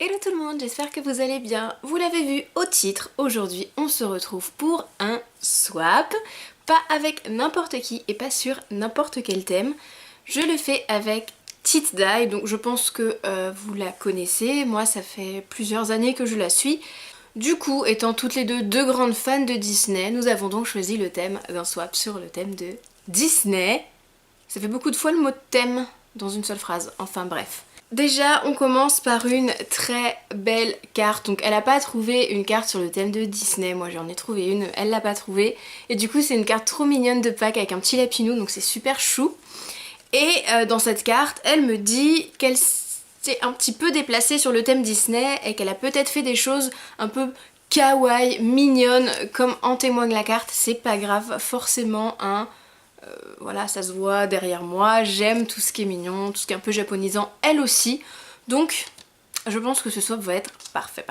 Hello tout le monde, j'espère que vous allez bien. Vous l'avez vu au titre, aujourd'hui on se retrouve pour un swap. Pas avec n'importe qui et pas sur n'importe quel thème. Je le fais avec Tite Die, donc je pense que vous la connaissez. Moi ça fait plusieurs années que je la suis. Du coup, étant toutes les deux grandes fans de Disney, nous avons donc choisi le thème d'un swap sur le thème de Disney. Ça fait beaucoup de fois le mot thème dans une seule phrase, enfin bref. Déjà, on commence par une très belle carte. Donc elle a pas trouvé une carte sur le thème de Disney, moi j'en ai trouvé une, elle l'a pas trouvée. Et du coup c'est une carte trop mignonne de Pâques avec un petit lapinou, donc c'est super chou. Et dans cette carte, elle me dit qu'elle s'est un petit peu déplacée sur le thème Disney et qu'elle a peut-être fait des choses un peu kawaii, mignonnes, comme en témoigne la carte. C'est pas grave, forcément voilà, ça se voit derrière moi, j'aime tout ce qui est mignon, tout ce qui est un peu japonisant, elle aussi. Donc, je pense que ce swap va être parfait.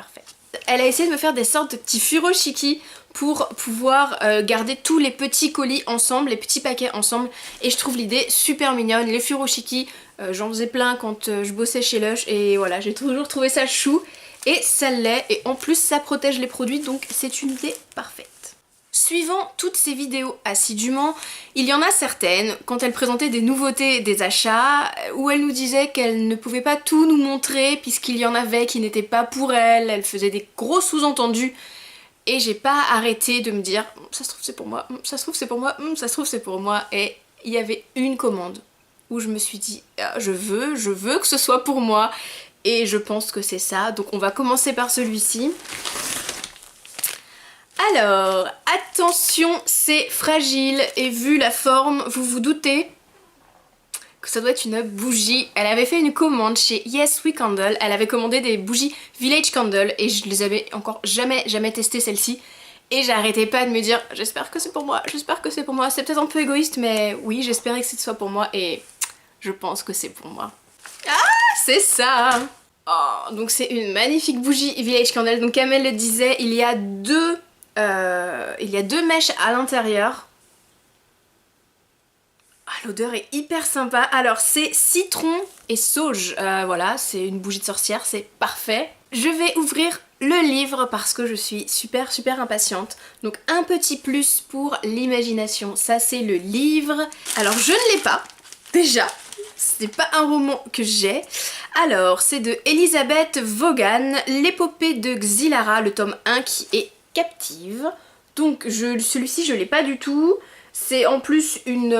Elle a essayé de me faire des sortes de petits furoshiki pour pouvoir garder tous les petits colis ensemble, les petits paquets ensemble. Et je trouve l'idée super mignonne. Les furoshiki, j'en faisais plein quand je bossais chez Lush et voilà, j'ai toujours trouvé ça chou. Et ça l'est, et en plus ça protège les produits, donc c'est une idée parfaite. Suivant toutes ces vidéos assidûment, il y en a certaines, quand elle présentait des nouveautés des achats, où elle nous disait qu'elle ne pouvait pas tout nous montrer puisqu'il y en avait qui n'étaient pas pour elle, elle faisait des gros sous-entendus, et j'ai pas arrêté de me dire ça se trouve c'est pour moi, ça se trouve c'est pour moi, ça se trouve c'est pour moi, et il y avait une commande où je me suis dit ah, je veux que ce soit pour moi, et je pense que c'est ça, donc on va commencer par celui-ci. Alors, attention, c'est fragile et vu la forme, vous vous doutez que ça doit être une bougie. Elle avait fait une commande chez Yes We Candle, elle avait commandé des bougies Village Candle et je les avais encore jamais testées celles-ci. Et j'arrêtais pas de me dire j'espère que c'est pour moi, j'espère que c'est pour moi. C'est peut-être un peu égoïste mais oui, j'espérais que ce soit pour moi et je pense que c'est pour moi. Ah, c'est ça! Oh, donc c'est une magnifique bougie Village Candle. Donc comme elle le disait, il y a deux mèches à l'intérieur. Ah, l'odeur est hyper sympa. Alors c'est citron et sauge. Voilà, c'est une bougie de sorcière, c'est parfait. Je vais ouvrir le livre parce que je suis super impatiente. Donc un petit plus pour l'imagination. Ça c'est le livre. Alors je ne l'ai pas, déjà. C'est pas un roman que j'ai. Alors c'est de Elisabeth Vaughan, l'épopée de Xylara, le tome 1 qui est captive. Donc celui-ci je l'ai pas du tout. C'est en plus une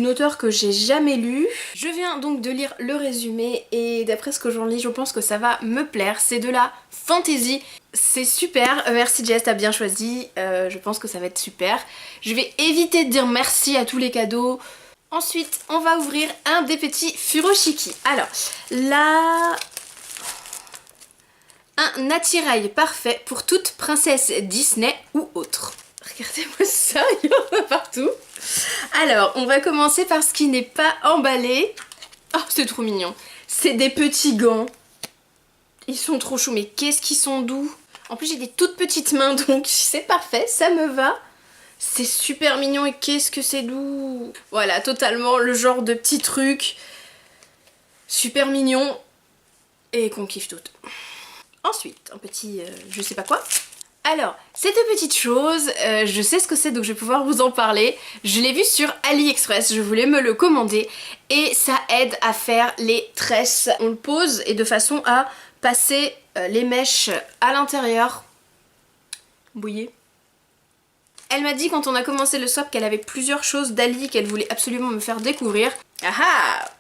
auteure que j'ai jamais lue. Je viens donc de lire le résumé et d'après ce que j'en lis je pense que ça va me plaire. C'est de la fantasy. C'est super, merci Jess, t'as bien choisi. Je pense que ça va être super. Je vais éviter de dire merci à tous les cadeaux. Ensuite on va ouvrir un des petits furoshiki. Alors là... un attirail parfait pour toute princesse Disney ou autre. Regardez-moi ça, il y en a partout. Alors, on va commencer par ce qui n'est pas emballé. Oh, c'est trop mignon. C'est des petits gants. Ils sont trop choux, mais qu'est-ce qu'ils sont doux. En plus, j'ai des toutes petites mains, donc c'est parfait, ça me va. C'est super mignon et qu'est-ce que c'est doux. Voilà, totalement le genre de petit truc super mignon et qu'on kiffe toutes. Ensuite, un petit je sais pas quoi. Alors, cette petite chose, je sais ce que c'est donc je vais pouvoir vous en parler. Je l'ai vu sur AliExpress, je voulais me le commander et ça aide à faire les tresses. On le pose et de façon à passer les mèches à l'intérieur. Vous voyez ? Elle m'a dit quand on a commencé le swap qu'elle avait plusieurs choses d'Ali qu'elle voulait absolument me faire découvrir. Ah ah !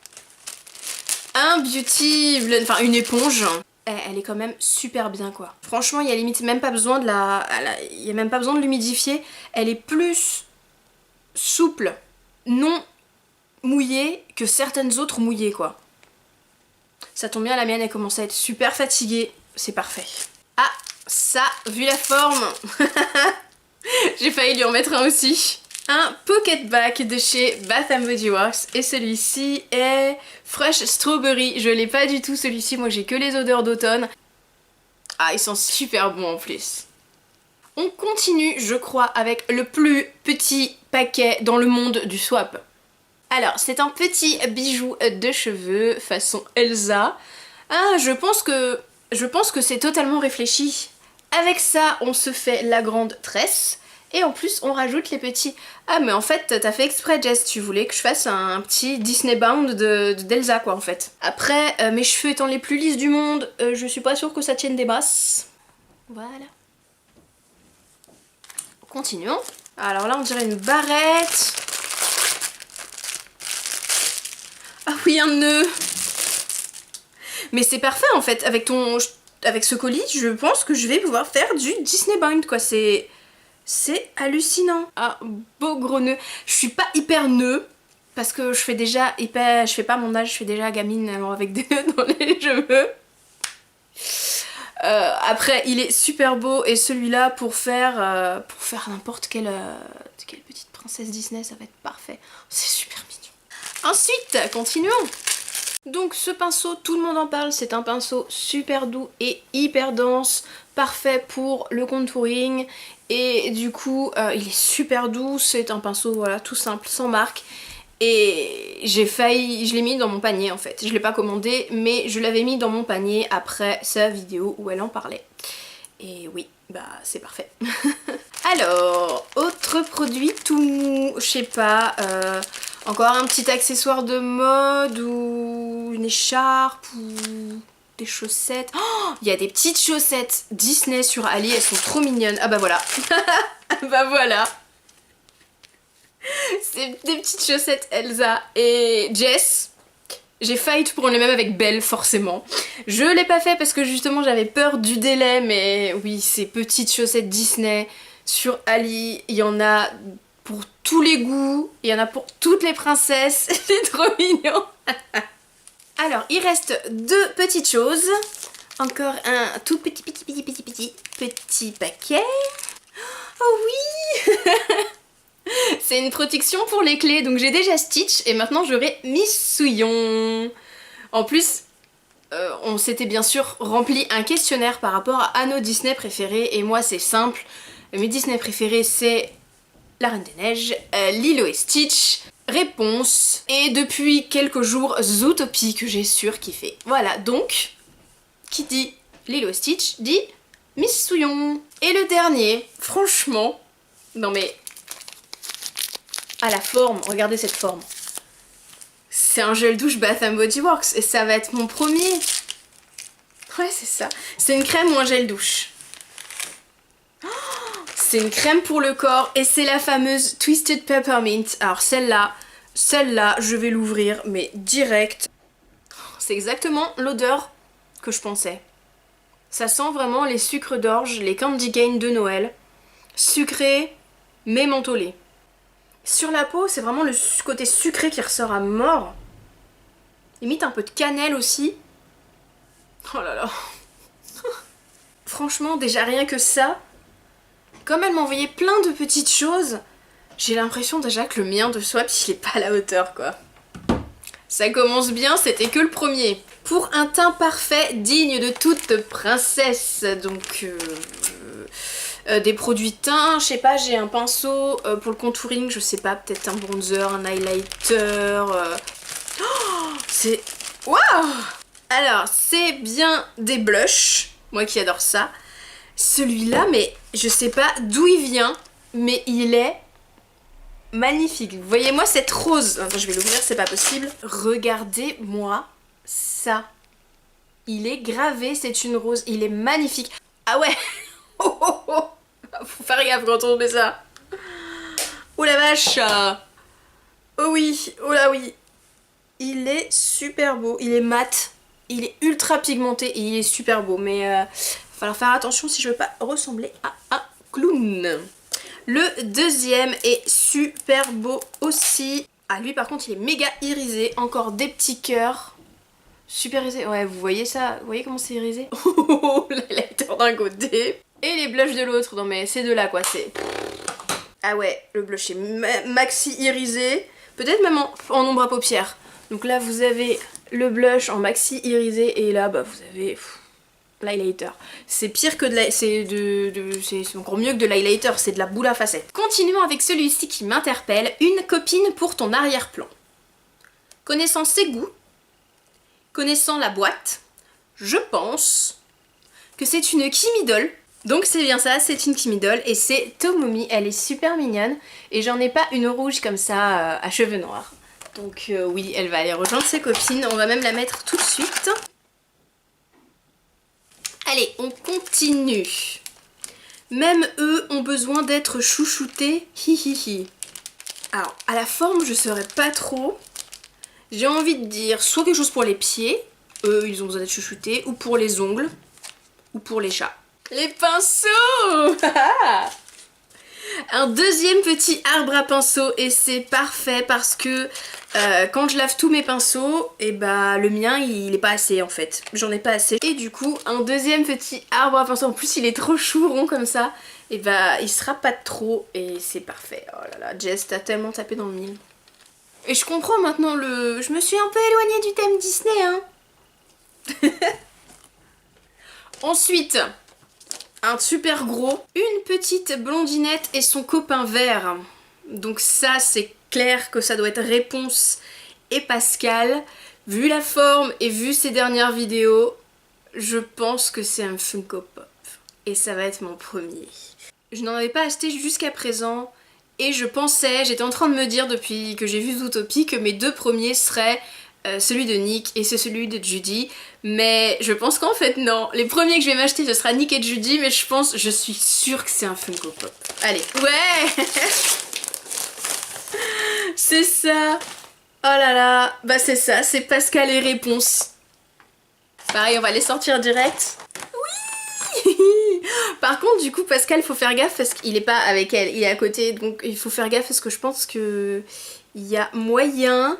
Un beauty blend, enfin une éponge. Elle est quand même super bien quoi. Franchement il y a limite même pas besoin de il y a même pas besoin de l'humidifier. Elle est plus souple, non mouillée que certaines autres mouillées quoi. Ça tombe bien, la mienne elle commence à être super fatiguée, c'est parfait. Ah ça, vu la forme, j'ai failli lui en mettre un aussi. Un pocket bag de chez Bath Body Works et celui-ci est Fresh Strawberry. Je l'ai pas du tout celui-ci, moi j'ai que les odeurs d'automne. Ah ils sont super bons en plus. On continue je crois avec le plus petit paquet dans le monde du swap. Alors c'est un petit bijou de cheveux façon Elsa. Ah je pense que je pense que c'est totalement réfléchi. Avec ça, on se fait la grande tresse. Et en plus, on rajoute les petits... Ah, mais en fait, t'as fait exprès, Jess. Tu voulais que je fasse un petit Disney Bound d'Elsa, quoi, en fait. Après, mes cheveux étant les plus lisses du monde, je suis pas sûre que ça tienne des masses. Voilà. Continuons. Alors là, on dirait une barrette. Ah oui, un nœud. Mais c'est parfait, en fait. Avec ce colis, je pense que je vais pouvoir faire du Disney Bound, quoi. C'est hallucinant. Ah, beau gros nœud. Je suis pas hyper nœud, parce que je fais pas mon âge, je fais déjà gamine alors avec des nœuds dans les cheveux. Après, il est super beau, et celui-là, pour faire n'importe quelle petite princesse Disney, ça va être parfait. C'est super mignon. Ensuite, continuons. Donc ce pinceau, tout le monde en parle, c'est un pinceau super doux et hyper dense, parfait pour le contouring, et du coup il est super doux, c'est un pinceau voilà tout simple, sans marque, et je l'ai mis dans mon panier en fait, je l'ai pas commandé mais je l'avais mis dans mon panier après sa vidéo où elle en parlait, et oui, bah c'est parfait. Alors, autre produit tout mou, je sais pas, encore un petit accessoire de mode ou une écharpe ou des chaussettes. Oh, il y a des petites chaussettes Disney sur Ali, elles sont trop mignonnes. Ah bah voilà. Bah voilà. C'est des petites chaussettes Elsa et Jess. J'ai failli tout prendre les mêmes avec Belle, forcément. Je l'ai pas fait parce que justement j'avais peur du délai, mais oui, ces petites chaussettes Disney sur Ali, il y en a pour tous les goûts, il y en a pour toutes les princesses, c'est trop mignon. Alors, il reste deux petites choses. Encore un tout petit paquet. Oh oui. C'est une protection pour les clés, donc j'ai déjà Stitch et maintenant j'aurai Miss Souillon. En plus, on s'était bien sûr rempli un questionnaire par rapport à nos Disney préférés, et moi c'est simple. Mes Disney préférés c'est La Reine des Neiges, Lilo et Stitch, Réponse, et depuis quelques jours Zootopie que j'ai surkiffé. Voilà, donc, qui dit Lilo et Stitch dit Miss Souillon. Et le dernier, franchement, non mais, à la forme, regardez cette forme. C'est un gel douche Bath Body Works et ça va être mon premier. Ouais, c'est ça. C'est une crème ou un gel douche. C'est une crème pour le corps et c'est la fameuse Twisted Peppermint. Alors celle-là, je vais l'ouvrir mais direct. C'est exactement l'odeur que je pensais. Ça sent vraiment les sucres d'orge, les candy cane de Noël. Sucré mais mentholé. Sur la peau, c'est vraiment le côté sucré qui ressort à mort. Limite un peu de cannelle aussi. Oh là là. Franchement, déjà rien que ça, comme elle m'a envoyé plein de petites choses, j'ai l'impression déjà que le mien de Swap, il est pas à la hauteur, quoi. Ça commence bien, c'était que le premier. Pour un teint parfait, digne de toute princesse, donc... des produits teints, je sais pas, j'ai un pinceau pour le contouring, je sais pas, peut-être un bronzer, un highlighter... Oh, c'est... Waouh! Alors, c'est bien des blushs, moi qui adore ça. Celui-là, mais je sais pas d'où il vient, mais il est magnifique. Voyez-moi cette rose. Attends, je vais l'ouvrir, c'est pas possible. Regardez-moi ça. Il est gravé, c'est une rose, il est magnifique. Ah ouais. Oh oh oh. Faut faire gaffe quand on met ça. Oh la vache. Oh oui, oh là oui. Il est super beau, il est mat, il est ultra pigmenté et il est super beau. Mais il va falloir faire attention si je veux pas ressembler à un clown. Le deuxième est super beau aussi. Ah lui par contre il est méga irisé, encore des petits cœurs. Super irisé, ouais vous voyez ça, vous voyez comment c'est irisé? Oh l'highlighter d'un côté et les blushs de l'autre, non mais ces deux là quoi, c'est... Ah ouais, le blush est maxi irisé, peut-être même en ombre à paupières. Donc là vous avez le blush en maxi irisé et là bah vous avez l'highlighter. C'est pire que c'est encore mieux que de l'highlighter, c'est de la boule à facettes. Continuons avec celui-ci qui m'interpelle, une copine pour ton arrière-plan. Connaissant ses goûts, connaissant la boîte, je pense que c'est une Kimi doll. Donc c'est bien ça, c'est une Kimi doll et c'est Tomomi, elle est super mignonne et j'en ai pas une rouge comme ça à cheveux noirs. Donc oui, elle va aller rejoindre ses copines, on va même la mettre tout de suite. Allez, on continue. Même eux ont besoin d'être chouchoutés, hihihi. Alors, à la forme, je saurais pas trop. J'ai envie de dire soit quelque chose pour les pieds, eux ils ont besoin d'être chouchoutés, ou pour les ongles, ou pour les chats. Les pinceaux. Un deuxième petit arbre à pinceau et c'est parfait parce que quand je lave tous mes pinceaux, et bah le mien il est pas assez en fait, j'en ai pas assez. Et du coup un deuxième petit arbre à pinceau, en plus il est trop chou rond comme ça, et bah il sera pas de trop et c'est parfait. Oh là là, Jess t'as tellement tapé dans le mille. Et je comprends maintenant le... Je me suis un peu éloignée du thème Disney hein. Ensuite... un super gros, une petite blondinette et son copain vert. Donc ça c'est clair que ça doit être Réponse et Pascal. Vu la forme et vu ses dernières vidéos, je pense que c'est un Funko Pop. Et ça va être mon premier. Je n'en avais pas acheté jusqu'à présent et je pensais, j'étais en train de me dire depuis que j'ai vu Zootopie que mes deux premiers seraient celui de Nick et c'est celui de Judy, mais je pense qu'en fait non, les premiers que je vais m'acheter ce sera Nick et Judy, mais je suis sûre que c'est un Funko Pop. Allez, ouais. C'est ça. Oh là là, bah c'est ça, c'est Pascal et Réponse. Pareil, on va les sortir direct. Oui. Par contre du coup Pascal faut faire gaffe parce qu'il est pas avec elle, il est à côté, donc il faut faire gaffe parce que je pense que il y a moyen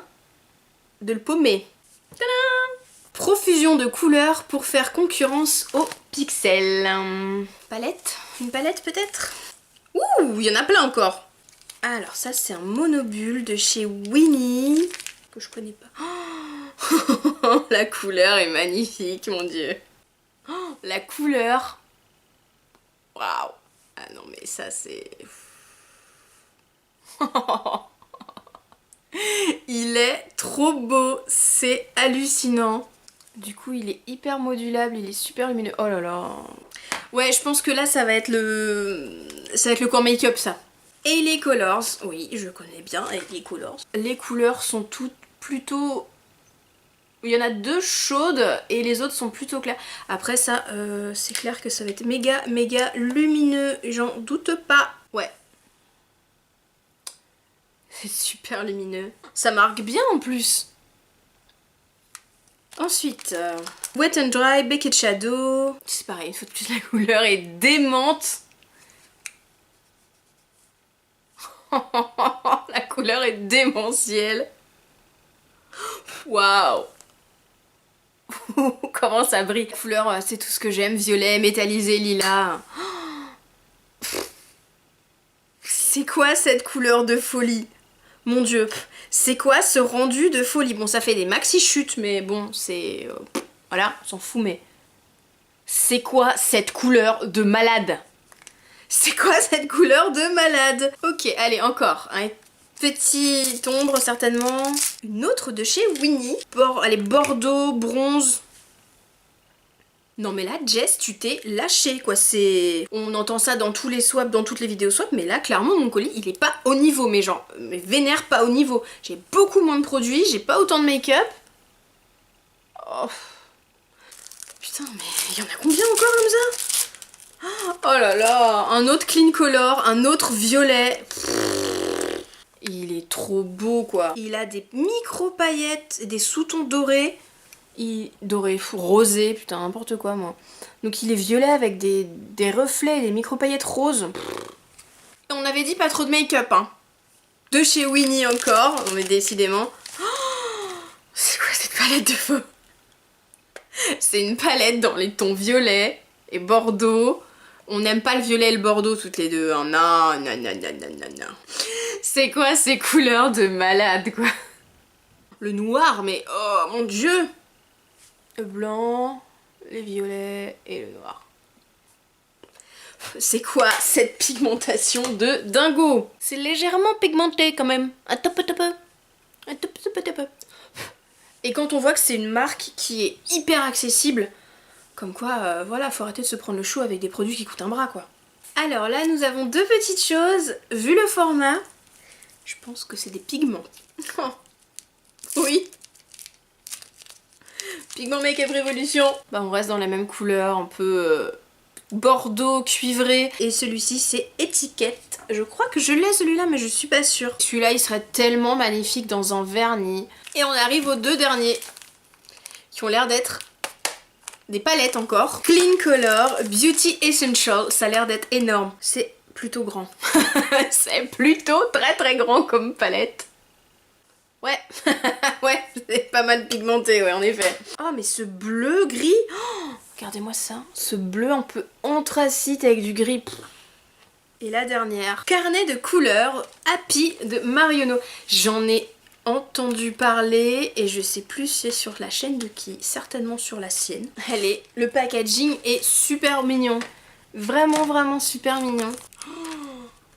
de le paumer. Tadam! Profusion de couleurs pour faire concurrence aux pixels. Palette? Une palette peut-être? Ouh, il y en a plein encore. Alors ça c'est un monobule de chez Winnie, que je connais pas. Oh, la couleur est magnifique, mon dieu. Oh, la couleur. Waouh. Ah non mais ça c'est... Il est trop beau, c'est hallucinant. Du coup il est hyper modulable, il est super lumineux. Oh là là. Ouais, je pense que là ça va être le... ça va être le coin make-up ça. Et les colors, oui je connais bien avec les colors. Les couleurs sont toutes plutôt... il y en a deux chaudes et les autres sont plutôt claires. Après ça, c'est clair que ça va être méga lumineux, j'en doute pas. Ouais. C'est super lumineux. Ça marque bien en plus. Ensuite, Wet and Dry, Baked Shadow. C'est pareil, une fois de plus la couleur est démente. La couleur est démentielle. Waouh. Comment ça brille. La couleur, c'est tout ce que j'aime. Violet, métallisé, lilas. C'est quoi cette couleur de folie? Mon dieu, c'est quoi ce rendu de folie? Bon, ça fait des maxi chutes, mais bon, c'est... voilà, on s'en fout, mais... c'est quoi cette couleur de malade? C'est quoi cette couleur de malade? Ok, allez, encore. Un petit ombre, certainement. Une autre de chez Winnie. Elle est bordeaux, bronze. Non mais là, Jess, tu t'es lâché quoi, c'est... on entend ça dans tous les swaps, dans toutes les vidéos swaps, mais là, clairement, mon colis, il est pas au niveau, mais genre, mais vénère pas au niveau. J'ai beaucoup moins de produits, j'ai pas autant de make-up. Oh. Putain, mais il y en a combien encore comme ça? Oh là là, un autre clean color, un autre violet. Il est trop beau quoi. Il a des micro paillettes, des sous-tons dorés. Doré, rosé, putain n'importe quoi moi. Donc il est violet avec des reflets, des micro paillettes roses. Et on avait dit pas trop de make-up hein. De chez Winnie encore, on est décidément. Oh, c'est quoi cette palette de feu? C'est une palette dans les tons violet et bordeaux. On n'aime pas le violet et le bordeaux toutes les deux. Hein. Non, non, non, non, non, non, non. C'est quoi ces couleurs de malade quoi? Le noir, mais oh mon dieu! Le blanc, les violets et le noir. C'est quoi cette pigmentation de dingo? C'est légèrement pigmenté quand même. Un top. Et quand on voit que c'est une marque qui est hyper accessible, Comme quoi, voilà, faut arrêter de se prendre le chou avec des produits qui coûtent un bras, quoi. Alors là, nous avons deux petites choses. Vu le format, je pense que c'est des pigments. Oui. Pigment Make-up Révolution. Bah, on reste dans la même couleur, un peu bordeaux cuivré. Et celui-ci, c'est Étiquette. Je crois que je l'ai celui-là, mais je suis pas sûre. Celui-là, il serait tellement magnifique dans un vernis. Et on arrive aux deux derniers, qui ont l'air d'être des palettes encore. Clean Color Beauty Essential. Ça a l'air d'être énorme. C'est plutôt grand. C'est plutôt très très grand comme palette. Ouais, ouais, c'est pas mal pigmenté, ouais, en effet. Oh, mais ce bleu gris, oh, regardez-moi ça. Ce bleu un peu anthracite avec du gris. Et la dernière, carnet de couleurs Happy de Marionneau. J'en ai entendu parler et je sais plus si c'est sur la chaîne de qui, certainement sur la sienne. Le packaging est super mignon. Vraiment, vraiment super mignon.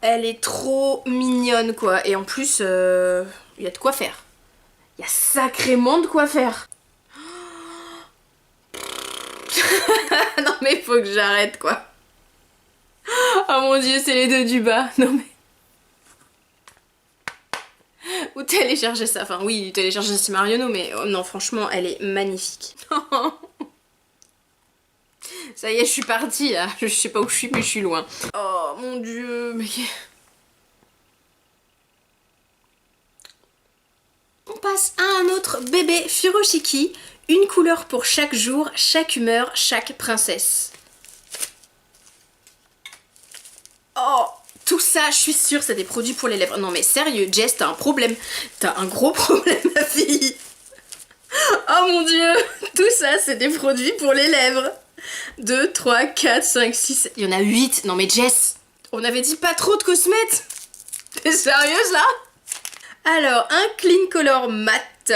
Elle est trop mignonne, quoi. Et en plus, il y a de quoi faire. Il y a sacrément de quoi faire. Non mais faut que j'arrête, quoi. Oh mon dieu, c'est les deux du bas. Non mais... Ou télécharger ça. Enfin oui, télécharger c'est Marionneau, mais oh, non, franchement, elle est magnifique. Ça y est, je suis partie, là. Je sais pas où je suis, mais je suis loin. Oh mon dieu, mais... On passe à un autre bébé Furoshiki. Une couleur pour chaque jour, chaque humeur, chaque princesse. Oh, tout ça, je suis sûre, c'est des produits pour les lèvres. Non mais sérieux, Jess, t'as un problème. T'as un gros problème, ma fille. Oh mon dieu, tout ça, c'est des produits pour les lèvres. 2, 3, 4, 5, 6... Il y en a 8. Non mais Jess, on avait dit pas trop de cosmètes. T'es sérieuse là? Alors, un Clean Color Matte,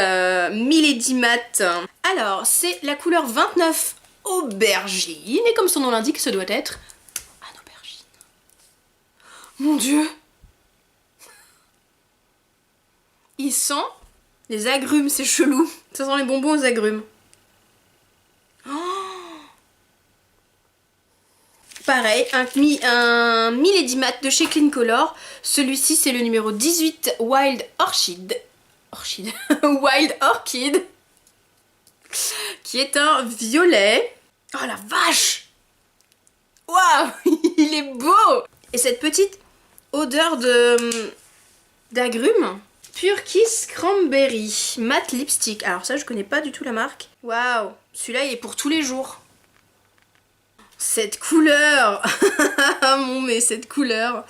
Milady Matte. Alors, c'est la couleur 29 Aubergine. Et comme son nom l'indique, ce doit être un aubergine. Mon dieu! Il sent les agrumes, c'est chelou. Ça sent les bonbons aux agrumes. Pareil, un Milady Matte de chez Clean Color. Celui-ci, c'est le numéro 18 Wild Orchid. Wild Orchid. Qui est un violet. Oh la vache! Waouh! Il est beau! Et cette petite odeur d'agrumes. Pure Kiss Cranberry Matte Lipstick. Alors ça, je connais pas du tout la marque. Waouh! Celui-là, il est pour tous les jours. Cette couleur. Mais cette couleur.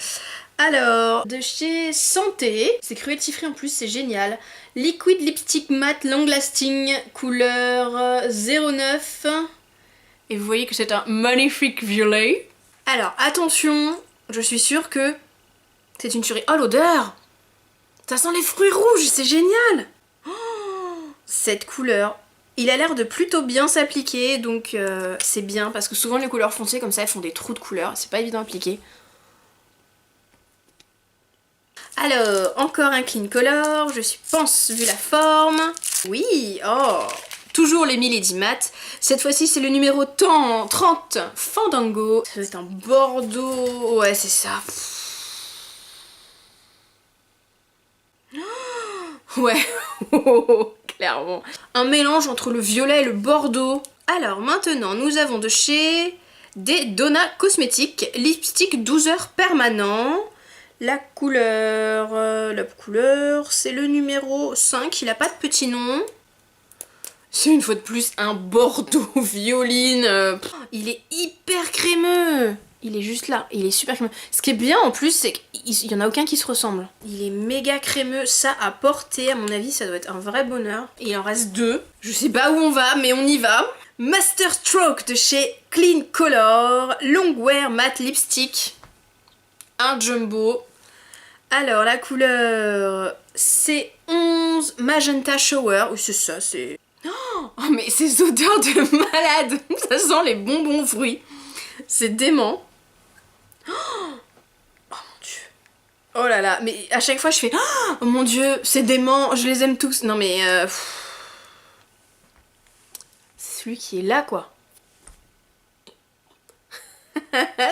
Alors, de chez Santé, c'est Cruelty Free en plus, c'est génial. Liquid Lipstick Matte Long Lasting, couleur 09. Et vous voyez que c'est un magnifique violet. Alors, attention, je suis sûre que c'est une tuerie. Oh, l'odeur! Ça sent les fruits rouges, c'est génial! Oh, cette couleur. Il a l'air de plutôt bien s'appliquer, donc c'est bien, parce que souvent les couleurs foncées comme ça, elles font des trous de couleurs, c'est pas évident à appliquer. Alors, encore un Clean Color, je pense, vu la forme. Oui, oh, toujours les Milady Matte. Cette fois-ci, c'est le numéro 30, Fandango. Ça doit être un bordeaux, ouais, c'est ça. Ouais, clairement. Un mélange entre le violet et le bordeaux. Alors maintenant, nous avons de chez des Donna Cosmétiques, lipstick 12 heures permanent. La couleur, c'est le numéro 5, il a pas de petit nom. C'est une fois de plus un bordeaux violine. Il est hyper crémeux. Il est juste là, il est super crémeux. Ce qui est bien en plus, c'est qu'il y en a aucun qui se ressemble. Il est méga crémeux, ça à porter, à mon avis, ça doit être un vrai bonheur. Et il en reste 2. Je sais pas où on va, mais on y va. Master Stroke de chez Clean Color, Longwear Matte Lipstick. Un jumbo. Alors la couleur, c'est 11 Magenta Shower. Oui, c'est ça, c'est... Oh, mais ces odeurs de malade. Ça sent les bonbons fruits. C'est dément. Oh mon dieu. Oh là là, mais à chaque fois je fais oh mon dieu, c'est dément, je les aime tous. Non mais c'est celui qui est là quoi.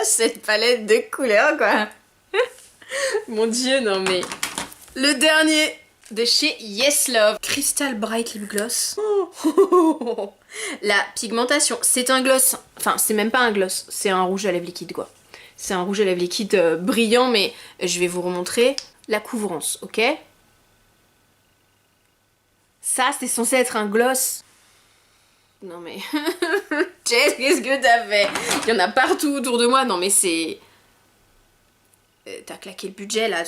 Cette palette de couleurs quoi. Mon dieu, non mais... Le dernier de chez Yes Love. Crystal Bright Lip Gloss. La pigmentation, c'est un gloss. Enfin, c'est même pas un gloss, c'est un rouge à lèvres liquide quoi. C'est un rouge à lèvres liquide brillant, mais je vais vous remontrer la couvrance, ok? Ça, c'est censé être un gloss. Non mais... Jess, qu'est-ce que t'as fait? Il y en a partout autour de moi. Non mais c'est... T'as claqué le budget là,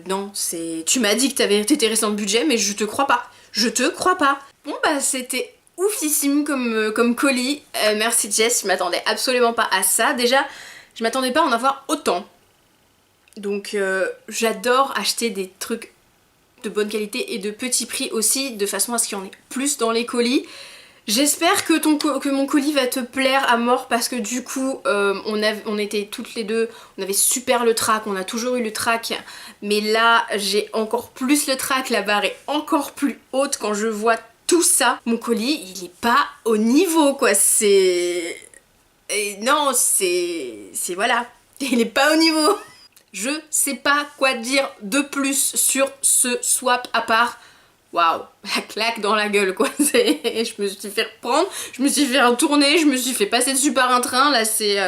non, c'est... Tu m'as dit que t'étais resté dans le budget, mais je te crois pas. Je te crois pas. Bon bah c'était oufissime comme colis. Merci Jess, je m'attendais absolument pas à ça. Déjà, je m'attendais pas à en avoir autant. Donc j'adore acheter des trucs de bonne qualité et de petit prix aussi, de façon à ce qu'il y en ait plus dans les colis. J'espère que mon colis va te plaire à mort parce que du coup on était toutes les deux, on avait super le trac, on a toujours eu le trac, mais là j'ai encore plus le trac, la barre est encore plus haute quand je vois tout ça. Mon colis il est pas au niveau quoi, c'est... Non c'est voilà, il est pas au niveau. Je sais pas quoi dire de plus sur ce swap à part... Waouh, la claque dans la gueule quoi, je me suis fait reprendre, je me suis fait retourner, je me suis fait passer dessus par un train, là c'est...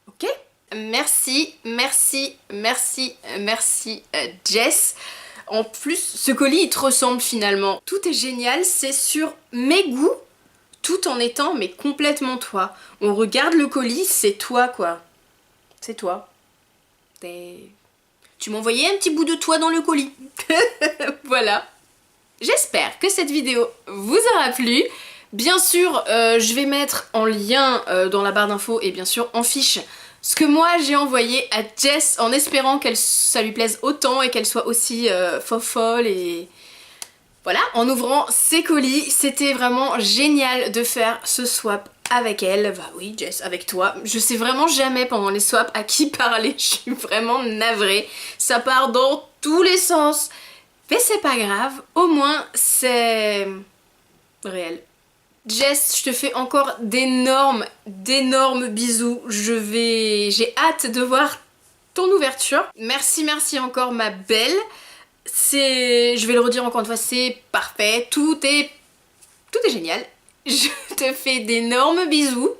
Ok, merci, merci, merci, merci Jess. En plus, ce colis il te ressemble finalement. Tout est génial, c'est sur mes goûts, tout en étant mais complètement toi. On regarde le colis, c'est toi quoi. C'est toi. Tu m'as envoyé un petit bout de toi dans le colis. Voilà. J'espère que cette vidéo vous aura plu. Bien sûr, je vais mettre en lien dans la barre d'infos et bien sûr en fiche ce que moi j'ai envoyé à Jess en espérant que ça lui plaise autant et qu'elle soit aussi folle et... Voilà, en ouvrant ces colis, c'était vraiment génial de faire ce swap avec elle. Bah oui Jess, avec toi. Je sais vraiment jamais pendant les swaps à qui parler, je suis vraiment navrée. Ça part dans tous les sens. Mais c'est pas grave, au moins c'est réel. Jess, je te fais encore d'énormes bisous. J'ai hâte de voir ton ouverture. Merci, merci encore ma belle. Je vais le redire encore une fois, c'est parfait, tout est génial. Je te fais d'énormes bisous.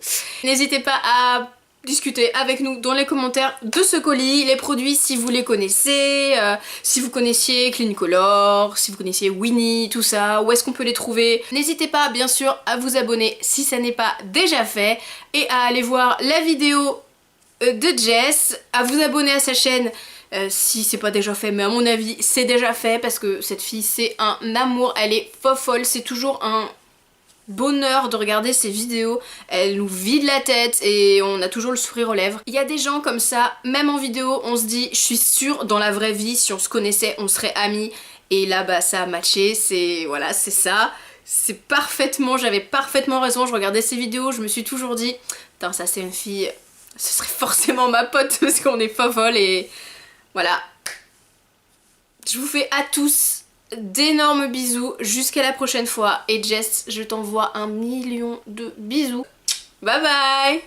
N'hésitez pas à discuter avec nous dans les commentaires de ce colis, les produits si vous les connaissez, si vous connaissiez Clean Color, si vous connaissiez Winnie, tout ça, où est-ce qu'on peut les trouver. N'hésitez pas bien sûr à vous abonner si ça n'est pas déjà fait et à aller voir la vidéo de Jess, à vous abonner à sa chaîne si c'est pas déjà fait, mais à mon avis c'est déjà fait parce que cette fille c'est un amour, elle est folle, c'est toujours un bonheur de regarder ses vidéos, elle nous vide la tête et on a toujours le sourire aux lèvres. Il y a des gens comme ça, même en vidéo, on se dit, je suis sûre dans la vraie vie, si on se connaissait, on serait amis. Et là, bah ça a matché, voilà, c'est ça. C'est parfaitement, j'avais parfaitement raison, je regardais ses vidéos, je me suis toujours dit, putain ça c'est une fille, ce serait forcément ma pote parce qu'on est folle et voilà. Je vous fais à tous d'énormes bisous, jusqu'à la prochaine fois et Jess, je t'envoie un million de bisous. Bye bye.